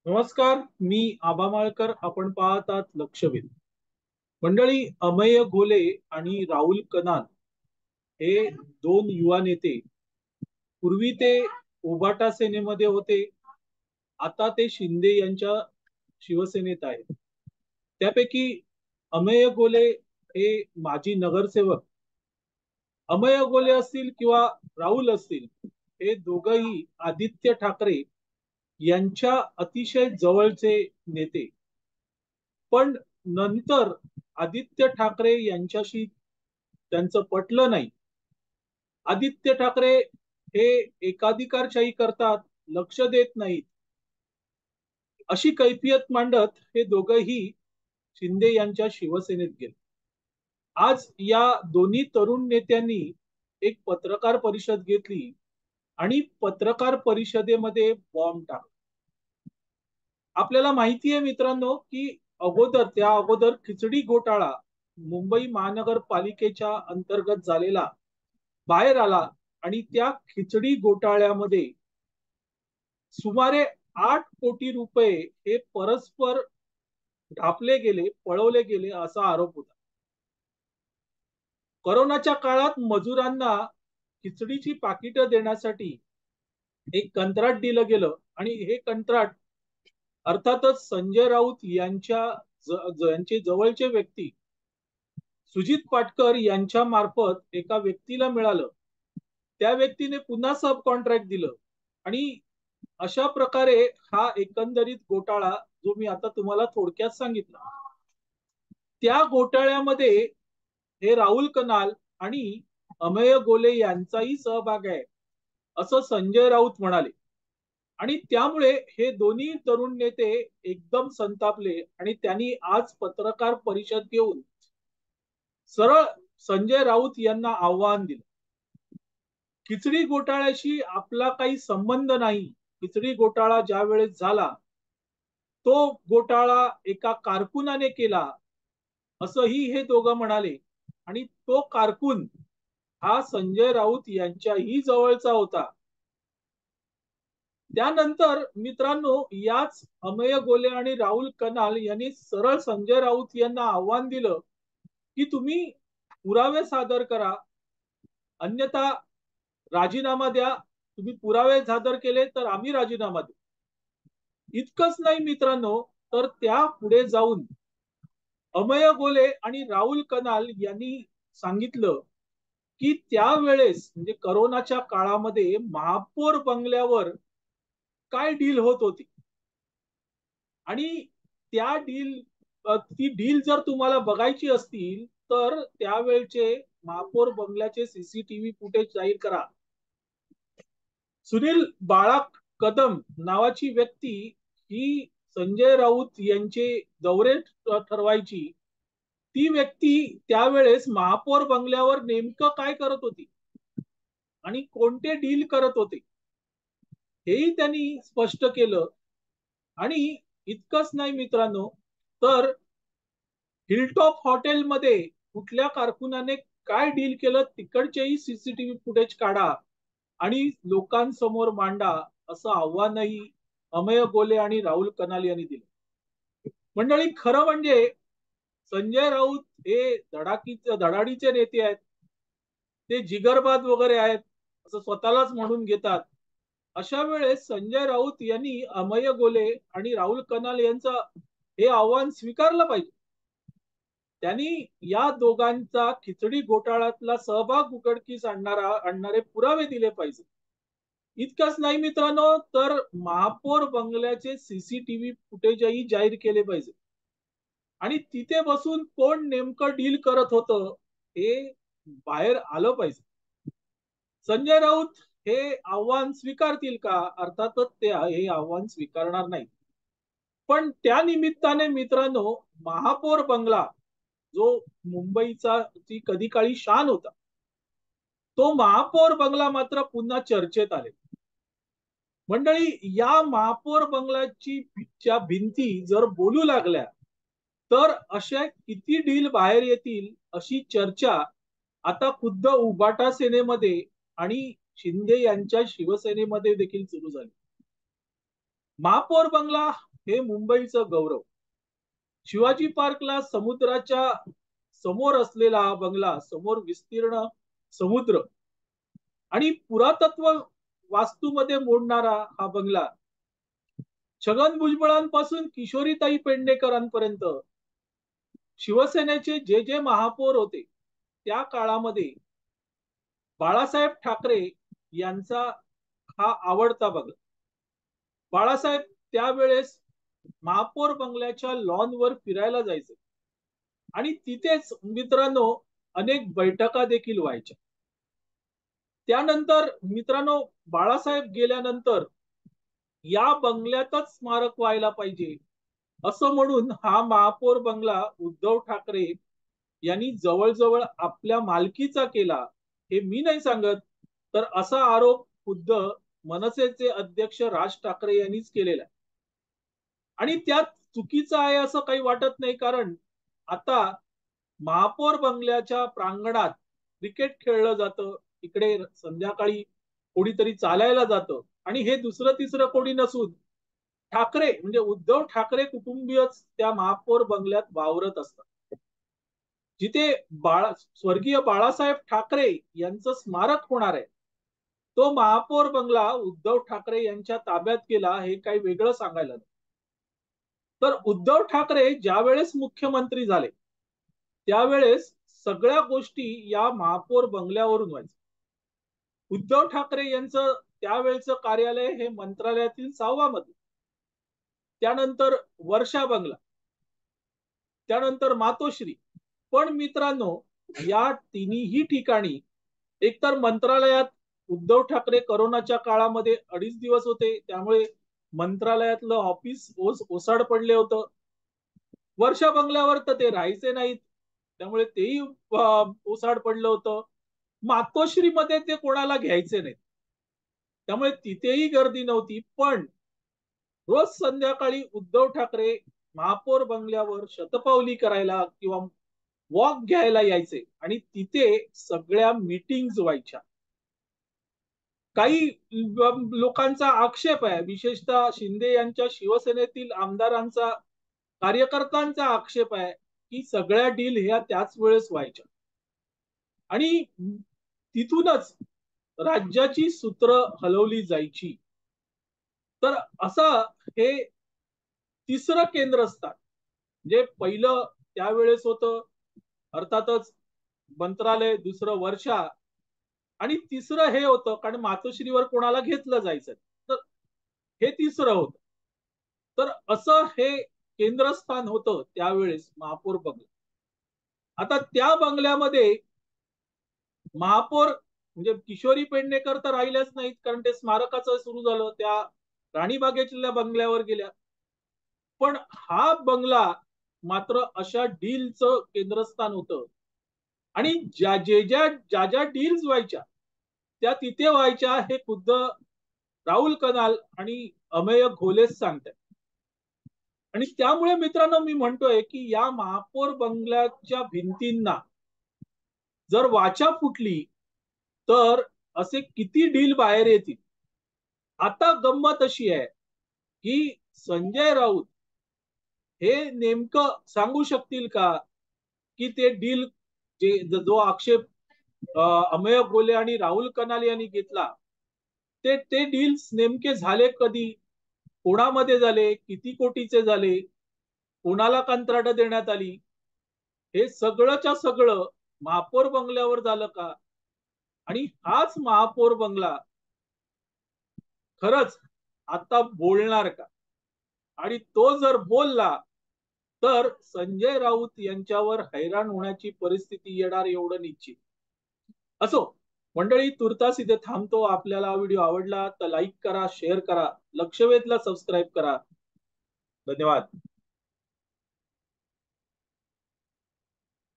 नमस्कार. मी आबा माळकर. आपण पाहतात लक्षवेध. मंडळी, अमेय घोले आणि राहुल कनाल हे दोन युवा नेते. पूर्वी ते उबाटा सेनेमध्ये होते. आता ते शिंदे यांच्या शिवसेनेत आहेत. त्यापैकी अमेय घोले हे माजी नगरसेवक. अमेय घोले असतील किंवा राहुल असतील, हे दोघही आदित्य ठाकरे यांच्या अतिशय जवळचे नेते. पण नंतर आदित्य ठाकरे यांच्याशी त्यांचं पटलं नाही. आदित्य ठाकरे हे एकाधिकारशाही करतात, लक्ष देत नाहीत, अशी कैफियत मांडत हे दोघंही शिंदे यांच्या शिवसेनेत गेले. आज या दोन्ही तरुण नेत्यांनी एक पत्रकार परिषद घेतली आणि पत्रकार परिषदेमध्ये बॉम्ब टाकला. आपल्याला माहिती आहे मित्रांनो, की त्या अगोदर खिचडी घोटाळा मुंबई महानगरपालिकेच्या अंतर्गत झालेला बाहेर आला आणि त्या खिचडी घोटाळ्यामध्ये सुमारे 8 कोटी रुपये हे परस्पर ढापले गेले, पळवले गेले असा आरोप होता. कोरोनाच्या काळात मजुरांना खिचडीची पाकिटं देण्यासाठी एक कंत्राट दिलं गेलं आणि हे कंत्राट अर्थातच संजय राऊत यांचे जवळचे व्यक्ती सुजित पाटकर यांच्या मार्फत एका व्यक्तीला मिळालं. त्या व्यक्तीने पुन्हा सब कॉन्ट्रॅक्ट दिलं आणि अशा प्रकारे हा एकंदरीत घोटाळा, जो मी आता तुम्हाला थोडक्यात सांगितला, त्या घोटाळ्यामध्ये हे राहुल कनाल आणि अमेय गोले यांचाही सहभाग आहे, असं संजय राऊत म्हणाले. आणि त्यामुळे हे दोन्ही तरुण नेते एकदम संतापले आणि त्यांनी आज पत्रकार परिषद घेऊन सरळ संजय राऊत यांना आव्हान दिलं. खिचडी घोटाळ्याशी आपला काही संबंध नाही. खिचडी घोटाळा ज्या वेळेस झाला, तो घोटाळा एका कारकुनाने केला, असंही हे दोघं म्हणाले. आणि तो कारकून हा संजय राऊत यांच्याही जवळचा होता. त्यानंतर मित्रांनो, याच अमेय गोले आणि राहुल कनाल यांनी सरळ संजय राऊत यांना आव्हान दिलं की तुम्ही पुरावे सादर करा, अन्यथा राजीनामा द्या. तुम्ही पुरावे सादर केले तर आम्ही राजीनामा देऊ. इतकंच नाही मित्रांनो, तर त्या पुढे जाऊन अमेय गोले आणि राहुल कनाल यांनी सांगितलं की त्यावेळेस म्हणजे करोनाच्या काळामध्ये महापौर बंगल्यावर काय डील होत होती आणि त्या ती डील जर तुम्हाला बघायची असतील तर त्यावेळचे महापौर बंगल्याचे सीसीटीव्ही फुटेज जाहीर करा. सुनील बाळाक कदम नावाची व्यक्ती ही संजय राऊत यांचे दौरे ठरवायची. ती व्यक्ती त्यावेळेस महापौर बंगल्यावर नेमकं काय करत होती आणि कोणते डील करत होते हेही त्यांनी स्पष्ट केलं. आणि इतकंच नाही मित्रांनो, तर हिलटॉप हॉटेलमध्ये कुठल्या कारकुनाने काय डील केलं तिकडचेही सीसीटीव्ही फुटेज काढा आणि लोकांसमोर मांडा, असं आव्हानही अमेय गोले आणि राहुल कनाल यांनी दिलं. मंडळी, खरं म्हणजे संजय राऊत हे धडाडीचे नेते आहेत. ते जिगरबाज वगैरे आहेत असं स्वतःलाच म्हणून घेतात. अशा वेळेस संजय राऊत यांनी अमेय गोले आणि राहुल कनाल यांचं हे आव्हान स्वीकारलं पाहिजे. त्यांनी या दोघांचा खिचडी घोटाळ्यातला सहभाग उघडकीस आणणारे पुरावे दिले पाहिजे. इतकंच नाही मित्रांनो, तर महापौर बंगल्याचे सीसीटीव्ही फुटेजही जाहीर केले पाहिजे आणि तिथे बसून कोण नेमकं डील करत होतं हे बाहेर आलं पाहिजे. संजय राऊत हे आव्हान स्वीकारतील का? अर्थातच ते हे आव्हान स्वीकारणार नाही. पण त्या निमित्ताने मित्रांनो, महापौर बंगला जो मुंबईचा ती कधी काळी शान होता, तो महापौर बंगला मात्र पुन्हा चर्चेत आले. मंडळी, या महापौर बंगल्याची भिंती जर बोलू लागल्या तर अशा किती डील बाहेर येतील अशी चर्चा आता खुद्द उबाटा सेनेमध्ये आणि शिंदे यांच्या शिवसेनेमध्ये देखील सुरू झाली. महापौर बंगला हे मुंबईचं गौरव. शिवाजी पार्कला समुद्राच्या समोर असलेला हा बंगला, समोर विस्तीर्ण समुद्र आणि पुरातत्व वास्तूमध्ये मोडणारा हा बंगला, छगन भुजबळांपासून किशोरीताई पेडणेकरांपर्यंत शिवसेनेचे जे जे महापौर होते त्या काळामध्ये बाळासाहेब ठाकरे यांचा हा आवडता बंगला. बाळासाहेब त्यावेळेस महापौर बंगल्याच्या लॉनवर फिरायला जायचे आणि तिथेच मित्रांनो अनेक बैठका देखील व्हायच्या. त्यानंतर मित्रांनो, बाळासाहेब गेल्यानंतर या बंगल्यातच स्मारक व्हायला पाहिजे असं म्हणून हा महापौर बंगला उद्धव ठाकरे यांनी जवळजवळ आपल्या मालकीचा केला. हे मी नाही सांगत, तर असा आरोप खुद्द मनसेचे अध्यक्ष राज ठाकरे यांनीच केलेला आहे. आणि त्यात चुकीचं आहे असं काही वाटत नाही, कारण आता महापौर बंगल्याच्या प्रांगणात क्रिकेट खेळलं जातं, इकडे संध्याकाळी कोणीतरी चालायला जातं आणि हे दुसरं तिसरं कोणी नसून ठाकरे म्हणजे उद्धव ठाकरे कुटुंबीयच त्या महापौर बंगल्यात वावरत असतात. जिथे स्वर्गीय बाळासाहेब ठाकरे यांचं स्मारक होणार आहे, तो महापौर बंगला उद्धव ठाकरे यांच्या ताब्यात गेला, हे काही वेगळं सांगायला नाही. तर उद्धव ठाकरे ज्या वेळेस मुख्यमंत्री झाले त्यावेळेस सगळ्या गोष्टी या महापौर बंगल्यावरून व्हायच्या. उद्धव ठाकरे यांचं त्यावेळेचं कार्यालय हे मंत्रालयातील 6वा मजला, त्यानंतर वर्षा बंगला, त्यानंतर मातोश्री. पण मित्रांनो, या तिन्ही ठिकाणी एकतर मंत्रालयात उद्धव ठाकरे करोनाच्या काळामध्ये 2.5 दिवस होते, त्यामुळे मंत्रालयातलं ऑफिस ओसाड पडले होतं. वर्षा बंगल्यावर तर ते राहायचे नाहीत, त्यामुळे तेही ओसाड पडलं होतं. मातोश्रीमध्ये ते कोणाला घ्यायचे नाहीत, त्यामुळे तिथेही गर्दी नव्हती. पण रोज संध्याकाळी उद्धव ठाकरे महापौर बंगल्यावर शतपावली करायला किंवा वॉक घ्यायला यायचे आणि तिथे सगळ्या मीटिंग्स व्हायच्या. काही लोकांचा आक्षेप आहे, विशेषतः शिंदे यांच्या शिवसेनेतील आमदारांचा, कार्यकर्त्यांचा आक्षेप आहे की सगळ्या डील ह्या त्याच वेळेस व्हायच्या आणि तिथूनच राज्याची सूत्र हलवली जायची. तर असं हे तिसरं केंद्रस्थान, जे पहिलं त्यावेळेस होतं अर्थातच मंत्रालय, दुसरं वर्षा आणि तिसरं हे होतं, कारण मातोश्रीवर कोणाला घेतलं जायचं, तर हे तिसरं होतं. तर असं हे केंद्रस्थान होतं त्यावेळेस महापौर बंगला. आता त्या बंगल्यामध्ये महापौर म्हणजे किशोरी पेडणेकर तर राहिल्याच नाहीत, कारण ते स्मारकाचं सुरू झालं, त्या राणीबागेच्या बंगल्यावर गेल्या. पण हा बंगला मात्र अशा डीलचं केंद्रस्थान होतं आणि ज्या डील्स व्हायच्या त्या तिथे व्हायच्या, हे खुद्द राहुल कनाल आणि अमेय घोलेच सांगतात. आणि त्यामुळे मित्रांनो, मी म्हणतोय की या महापौर बंगल्याच्या भिंतींना जर वाचा फुटली तर असे किती डील बाहेर येतील. आता गंमत अशी आहे की संजय राऊत हे नेमकं सांगू शकतील का की ते डील, जो आक्षेप अमेय घोले आणि राहुल कनाल यांनी घेतला, ते डील्स नेमके झाले कधी, कोणामध्ये झाले, किती कोटीचे झाले, कोणाला कंत्राट देण्यात आली, हे सगळंच्या सगळं महापौर बंगल्यावर झालं का? आणि हाच महापौर बंगला खरंच आता बोलणार का? आणि तो जर बोलला तर संजय राऊत यांच्यावर हैराण होण्याची परिस्थिती येणार, एवढं निश्चित. असो मंडळी, तुर्तास इथे थांबतो. आपल्याला हा व्हिडिओ आवडला तर लाईक करा, शेअर करा, लक्षवेधला सबस्क्राईब करा. धन्यवाद.